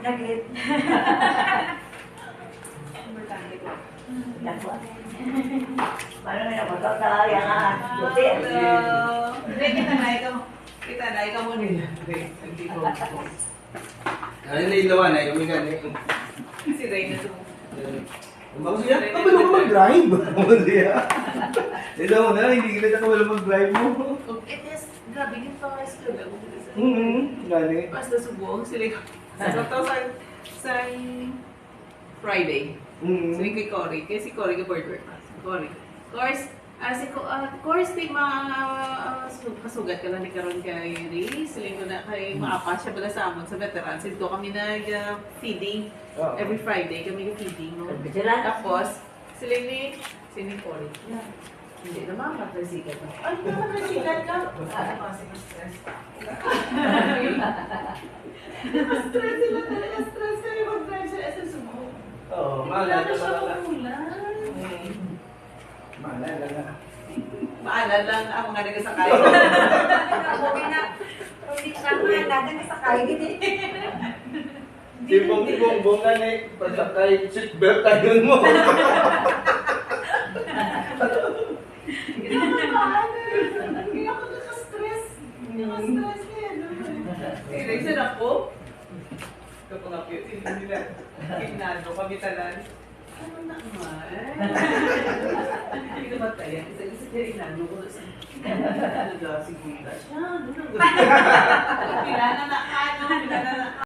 Nag-hit. Importante ko. Dako. Paano na naman ito sa yang buti? Hello! Hindi, kita na ikaw. Kita na ikaw mo nila. Hindi ko. Ano na ilawan eh, kami gani. Si Reyna to. Ako siya, kabalo ko mag-drive. Ako siya. Ito mo na, hindi kita kabalo mag-drive mo. It is, grabe yung Forest Club. Gani. Basta subo, sila sa Friday. Sila kay Cory. Kaya si Cory ka birthday pa. Cory. Course, kasugat ka lang ni Karon kay Ray. Sila ko na kay maapa siya pala sa amon sa veterans. Ito kami nag-feeding. Every Friday kami nag-feeding. Tapos, sila ni Cory. Hindi na makakasikat ka. Ay, makakasikat ka? Ano kasi stress? Stress sila talaga. Stress kami mag-drive sa SM Sumo. Oo, Wala na siya magulan. Maalala na. Maalala lang ang mga nagasakay. Okay na. Hindi siya mahalada na sa kain. Si Bongbong na eh, pasakay, seatbelt tayo mo. Hindi ako maalala. Hindi ako naka-stress. Naka-stress yan. Reason ako. Ito pa nga cute. Hindi nila. Kinado kami talan. Ano naman? Hindi na matayan. Isa-isa niya inano ko. Ano daw, siguro siya. Pinana na ano. Pinana na